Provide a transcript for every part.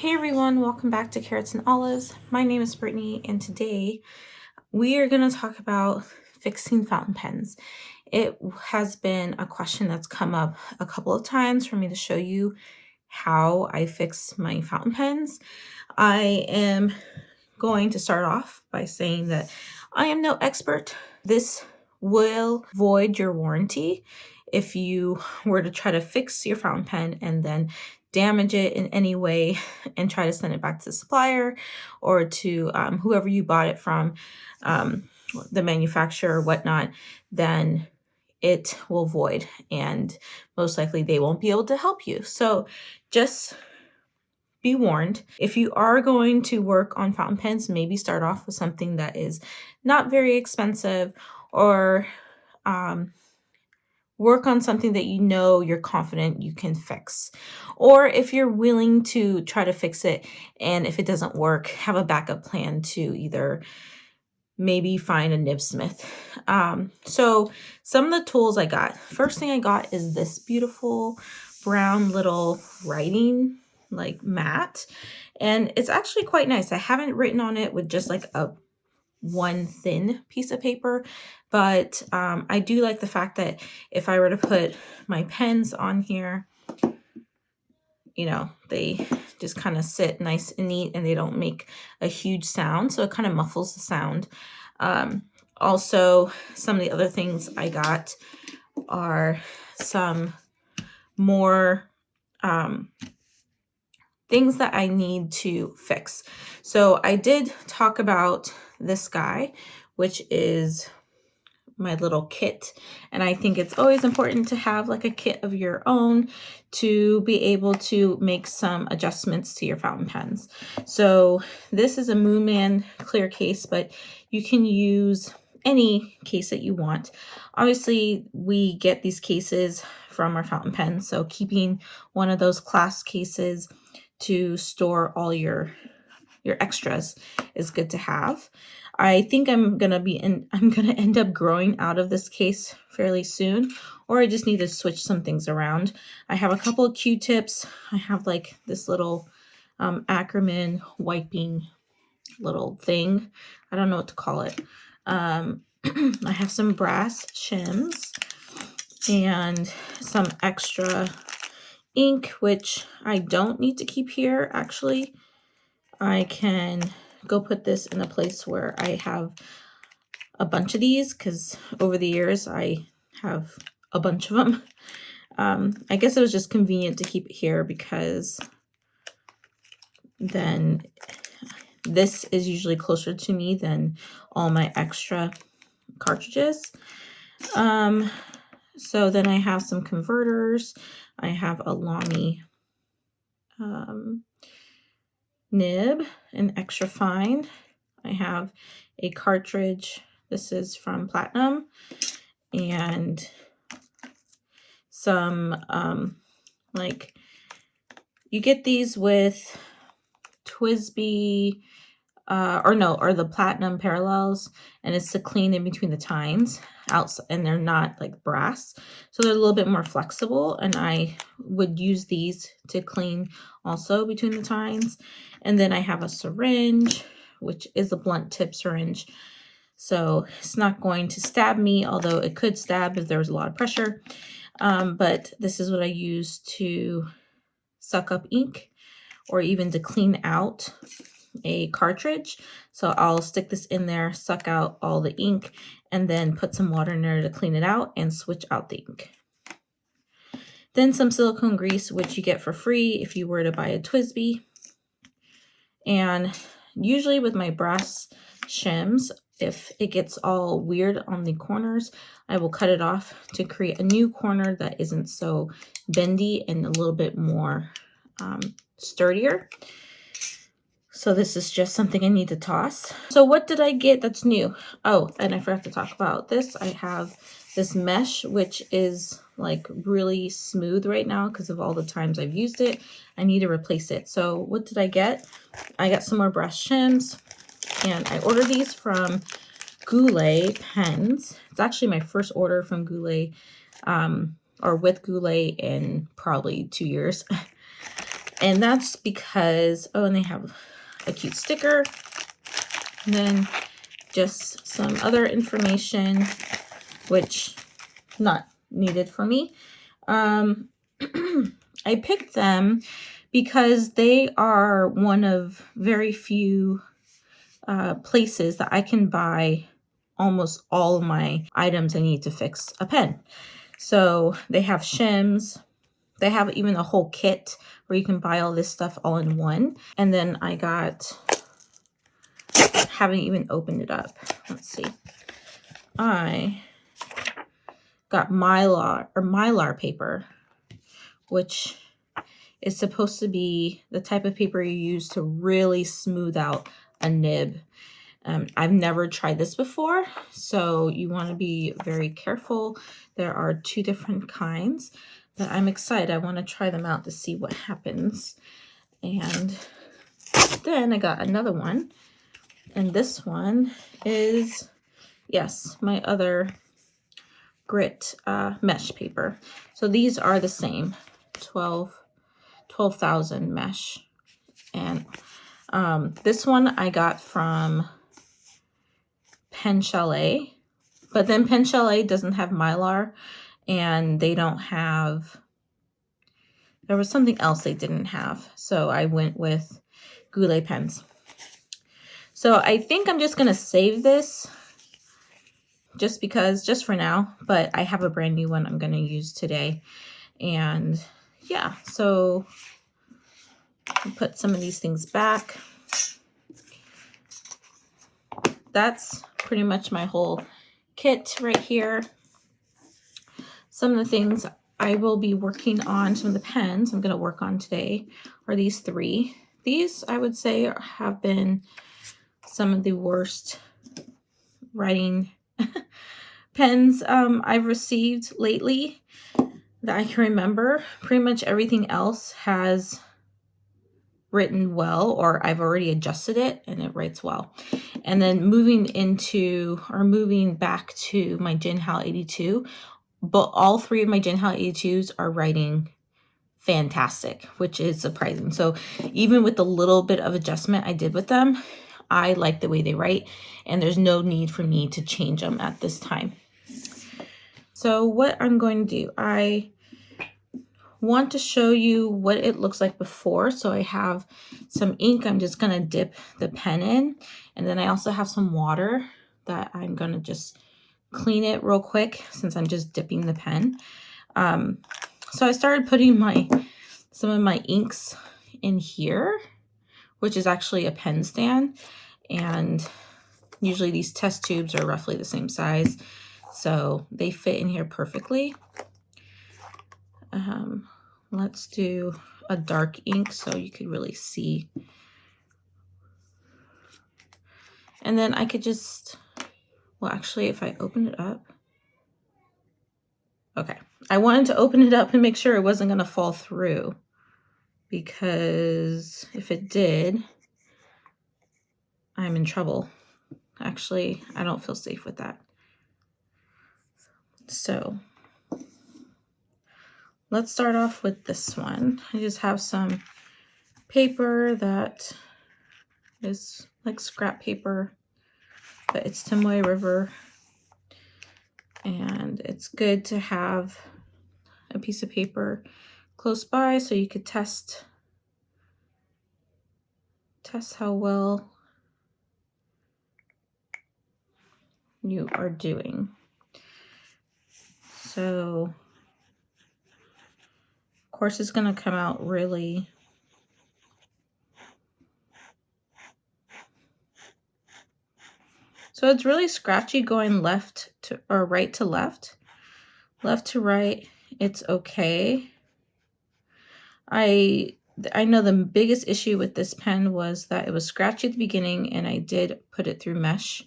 Hey everyone, welcome back to Carrots and Olives. My name is Brittany, and today we are going to talk about fixing fountain pens. It has been a question that's come up a couple of times for me to show you how I fix my fountain pens. I am going to start off by saying that I am no expert. This will void your warranty if you were to try to fix your fountain pen and then damage it in any way and try to send it back to the supplier or to whoever you bought it from, the manufacturer or whatnot, then it will void and most likely they won't be able to help you. So just be warned. If you are going to work on fountain pens, maybe start off with something that is not very expensive, or work on something that you know you're confident you can fix. Or if you're willing to try to fix it and if it doesn't work, have a backup plan to either maybe find a nibsmith. So some of the tools I got. First thing I got is this beautiful brown little writing mat, and it's actually quite nice. I haven't written on it with just like a one thin piece of paper, but I do like the fact that if I were to put my pens on here, they just kind of sit nice and neat and they don't make a huge sound, so it kind of muffles the sound. Also, some of the other things I got are some more things that I need to fix. So I did talk about this guy, which is my little kit. And I think it's always important to have like a kit of your own to be able to make some adjustments to your fountain pens. So this is a Moonman clear case, but you can use any case that you want. Obviously, we get these cases from our fountain pens, so keeping one of those clasp cases to store all your extras is good to have. I think I'm gonna end up growing out of this case fairly soon, or I just need to switch some things around. I have a couple of Q-tips. I have like this little Ackerman wiping little thing. I don't know what to call it. I have some brass shims and some extra ink, which I don't need to keep here. Actually, I can go put this in a place where I have a bunch of these, because over the years I have a bunch of them. I guess it was just convenient to keep it here because then this is usually closer to me than all my extra cartridges. So then I have some converters. I have a Lamy nib, an extra fine. I have a cartridge. This is from Platinum, and some you get these with TWSBI or the Platinum parallels, and it's to clean in between the tines outside, and they're not like brass, so they're a little bit more flexible, and I would use these to clean also between the tines. And then I have a syringe, which is a blunt tip syringe, so it's not going to stab me, although it could stab if there was a lot of pressure. But this is what I use to suck up ink or even to clean out a cartridge. So I'll stick this in there, suck out all the ink, and then put some water in there to clean it out and switch out the ink. Then some silicone grease, which you get for free if you were to buy a TWSBI. And usually with my brass shims, if it gets all weird on the corners, I will cut it off to create a new corner that isn't so bendy and a little bit more sturdier. So this is just something I need to toss. So what did I get that's new? Oh, and I forgot to talk about this. I have this mesh, which is like really smooth right now because of all the times I've used it. I need to replace it. So what did I get? I got some more brass shims, and I ordered these from Goulet Pens. It's actually my first order from Goulet, or with Goulet, in probably 2 years. And that's because, oh, and they have a cute sticker. And then just some other information, which not needed for me. I picked them because they are one of very few places that I can buy almost all of my items I need to fix a pen. So they have shims. They have even a whole kit where you can buy all this stuff all in one. And then I haven't even opened it up. Let's see. I got mylar paper, which is supposed to be the type of paper you use to really smooth out a nib. I've never tried this before, so you want to be very careful. There are 2 different kinds, but I'm excited. I want to try them out to see what happens. And then I got another one, and this one is, yes, my other grit mesh paper. So these are the same, 12,000 mesh. And this one I got from Pen Chalet, but then Pen Chalet doesn't have mylar, and they don't have, there was something else they didn't have. So I went with Goulet pens. So I think I'm just going to save this just for now, but I have a brand new one I'm going to use today. And yeah, so I'll put some of these things back. That's pretty much my whole kit right here. Some of the things I will be working on, some of the pens I'm going to work on today are these 3. These, I would say, have been some of the worst writing pens I've received lately that I can remember. Pretty much everything else has written well, or I've already adjusted it and it writes well. And then moving back to my Jinhao 82, but all 3 of my Jinhao 82s are writing fantastic, which is surprising. So even with the little bit of adjustment I did with them, I like the way they write, and there's no need for me to change them at this time. So what I'm going to do, I want to show you what it looks like before. So I have some ink I'm just going to dip the pen in, and then I also have some water that I'm going to just clean it real quick since I'm just dipping the pen. So I started putting some of my inks in here, which is actually a pen stand, and usually these test tubes are roughly the same size, so they fit in here perfectly. Let's do a dark ink so you could really see. And then I could just, well, actually, if I open it up, okay. I wanted to open it up and make sure it wasn't going to fall through, because if it did, I'm in trouble. Actually, I don't feel safe with that. So let's start off with this one. I just have some paper that is like scrap paper, but it's Tomoe River. And it's good to have a piece of paper close by so you could test how well you are doing. So, of course, it's going to come out really so it's really scratchy going left to or right to left. Left to right, it's okay. I know the biggest issue with this pen was that it was scratchy at the beginning, and I did put it through mesh,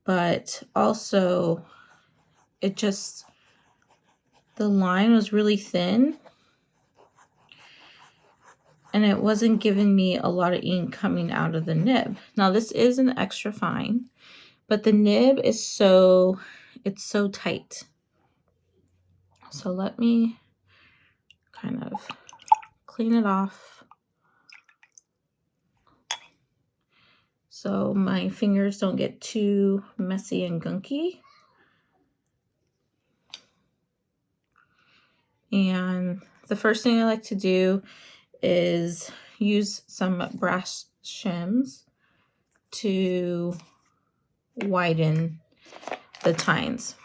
but also the line was really thin, and it wasn't giving me a lot of ink coming out of the nib. Now this is an extra fine, but the nib is it's so tight. So let me kind of clean it off. so my fingers don't get too messy and gunky. And the first thing I like to do is use some brass shims to widen the tines.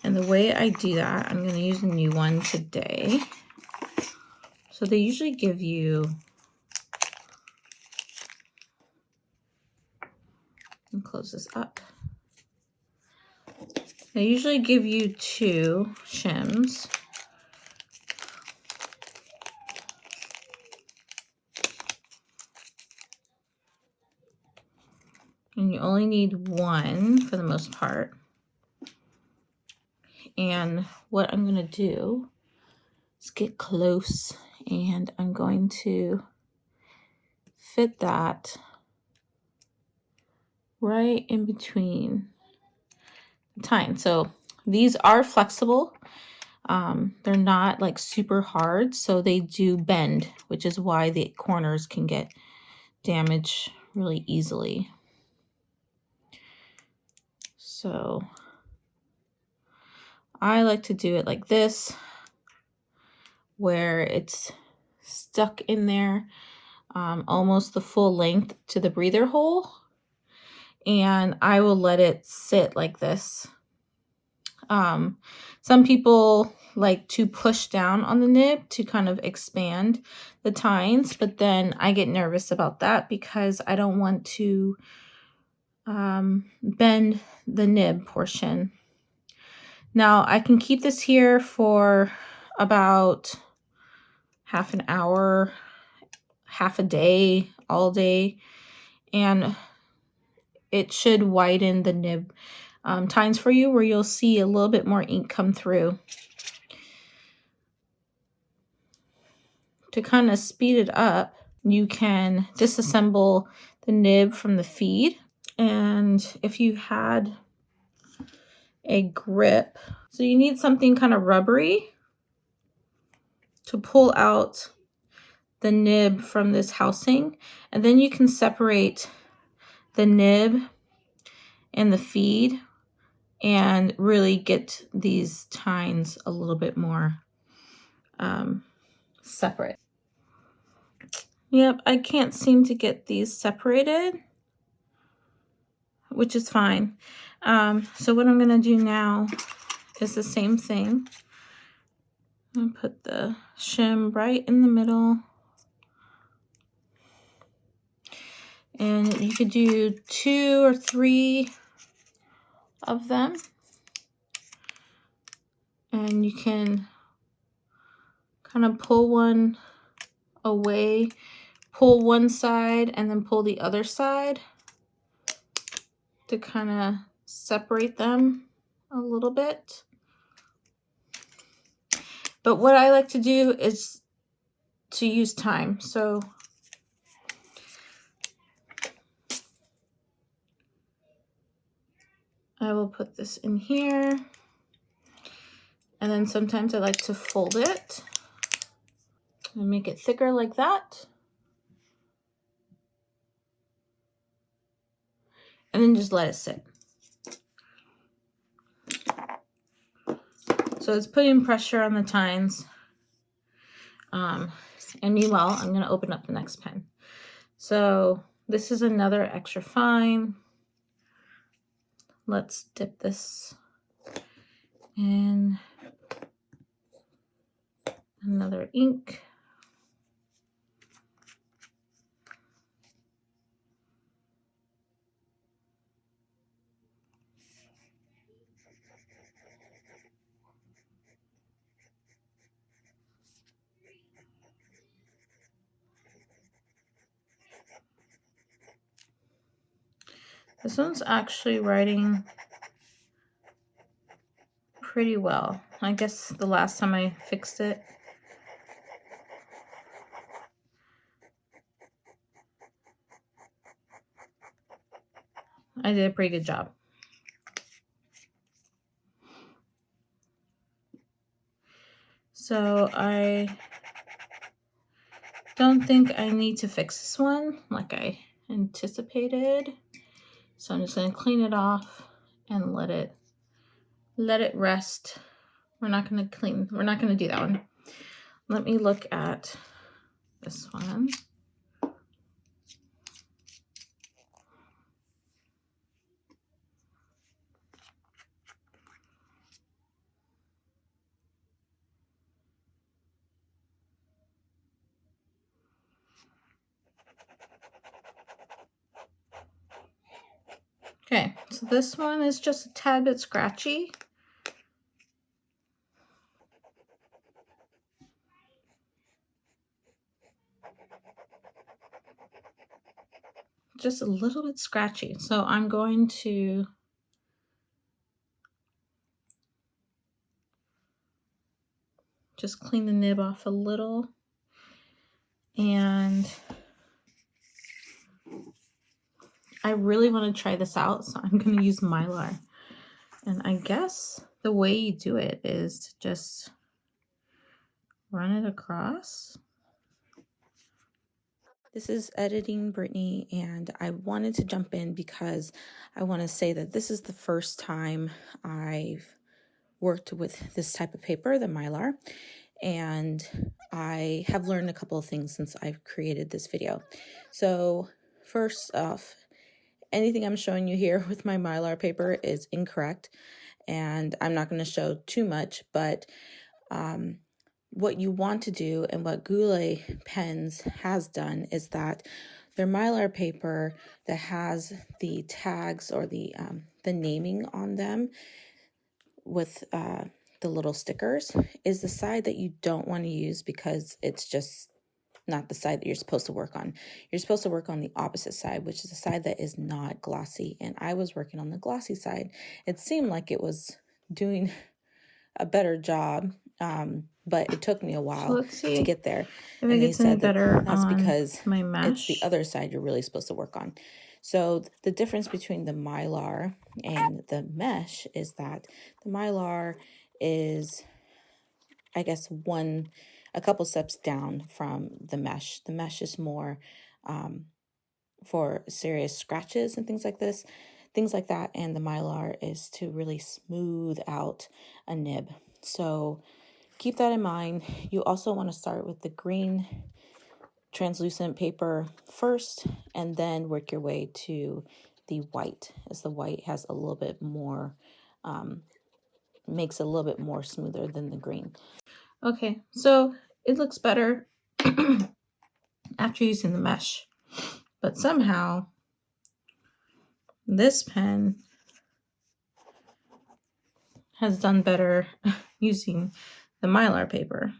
And the way I do that, I'm going to use a new one today. So they usually give you, and close this up. They usually give you 2 shims. And you only need 1 for the most part. And what I'm going to do is get close, and I'm going to fit that right in between the tines. So these are flexible. They're not like super hard, so they do bend, which is why the corners can get damaged really easily. So I like to do it like this, where it's stuck in there almost the full length to the breather hole, and I will let it sit like this. Some people like to push down on the nib to kind of expand the tines, but then I get nervous about that because I don't want to bend the nib portion. Now I can keep this here for about half an hour, half a day, all day, and it should widen the nib tines for you, where you'll see a little bit more ink come through. To kind of speed it up, you can disassemble the nib from the feed. And if you had a grip, so you need something kind of rubbery to pull out the nib from this housing, and then you can separate the nib and the feed and really get these tines a little bit more separate. Yep, I can't seem to get these separated, which is fine. So what I'm going to do now is the same thing. I'm going to put the shim right in the middle. And you could do 2 or 3 of them. And you can kind of pull one away, pull one side, and then pull the other side to kind of separate them a little bit. But what I like to do is to use time. So I will put this in here, and then sometimes I like to fold it and make it thicker like that. And then just let it sit. So it's putting pressure on the tines. And meanwhile, I'm going to open up the next pen. So this is another extra fine. Let's dip this in another ink. This one's actually writing pretty well. I guess the last time I fixed it, I did a pretty good job. So I don't think I need to fix this one like I anticipated. So I'm just going to clean it off and let it rest. We're not going to do that one. Let me look at this one. Okay, so this one is just a tad bit scratchy. Just a little bit scratchy. So I'm going to just clean the nib off a little. And I really want to try this out, so I'm going to use mylar. And I guess the way you do it is to just run it across. This is Editing Brittany, and I wanted to jump in because I want to say that this is the first time I've worked with this type of paper, the mylar, and I have learned a couple of things since I've created this video. So first off, anything I'm showing you here with my mylar paper is incorrect, and I'm not going to show too much, but what you want to do and what Goulet Pens has done is that their mylar paper that has the tags or the naming on them with the little stickers is the side that you don't want to use because it's just not the side that you're supposed to work on. You're supposed to work on the opposite side, which is the side that is not glossy. And I was working on the glossy side. It seemed like it was doing a better job, but it took me a while to get there. And they said That's because my mesh. it's the other side you're really supposed to work on. So the difference between the mylar and the mesh is that the mylar is, I guess, a couple steps down from the mesh. The mesh is more for serious scratches and things like that. And the mylar is to really smooth out a nib. So keep that in mind. You also want to start with the green translucent paper first, and then work your way to the white, as the white has a little bit more, makes it a little bit more smoother than the green. Okay, so it looks better after using the mesh, but somehow this pen has done better using the mylar paper.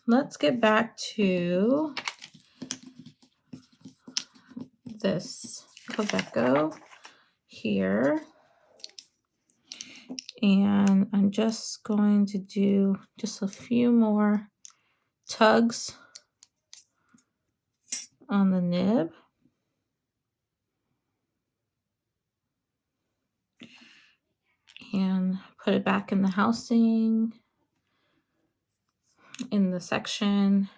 Let's get back to this Quebeco here. And I'm just going to do just a few more tugs on the nib. And put it back in the housing, in the section.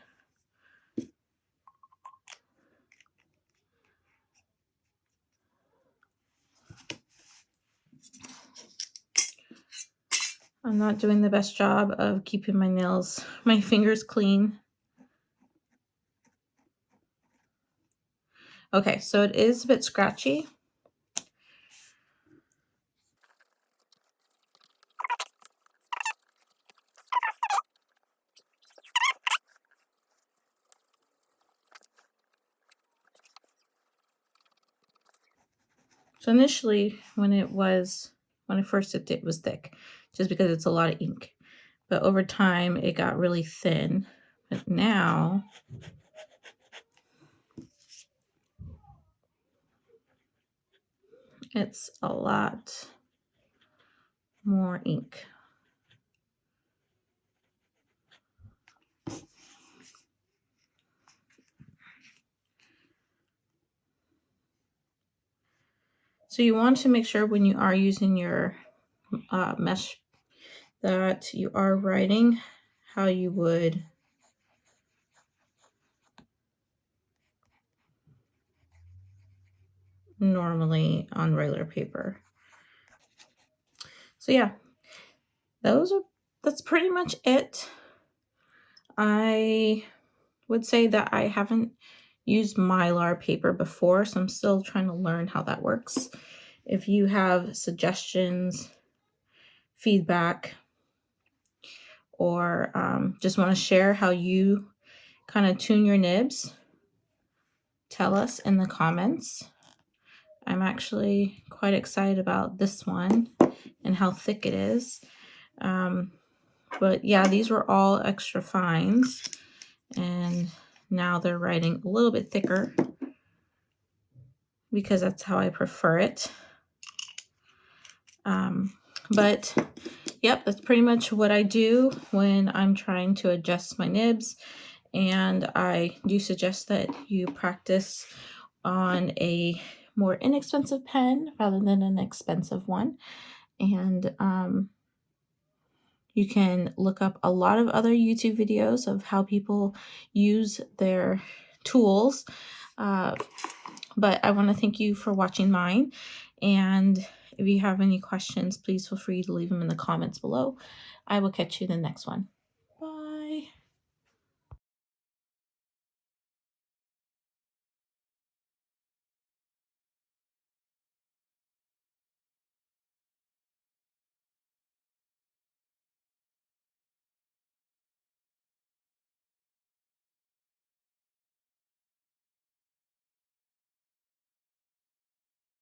I'm not doing the best job of keeping my fingers clean. Okay, so it is a bit scratchy. So initially, when I first dipped it, was thick, just because it's a lot of ink. But over time, it got really thin. But now, it's a lot more ink. So you want to make sure when you are using your mesh that you are writing how you would normally on regular paper. So yeah, that's pretty much it. I would say that I haven't used mylar paper before, so I'm still trying to learn how that works. If you have suggestions, feedback, or just want to share how you kind of tune your nibs, tell us in the comments. I'm actually quite excited about this one and how thick it is. But yeah, these were all extra fines, and now they're writing a little bit thicker because that's how I prefer it. But yep, that's pretty much what I do when I'm trying to adjust my nibs. And I do suggest that you practice on a more inexpensive pen rather than an expensive one. And you can look up a lot of other YouTube videos of how people use their tools. But I want to thank you for watching mine. And if you have any questions, please feel free to leave them in the comments below. I will catch you in the next one.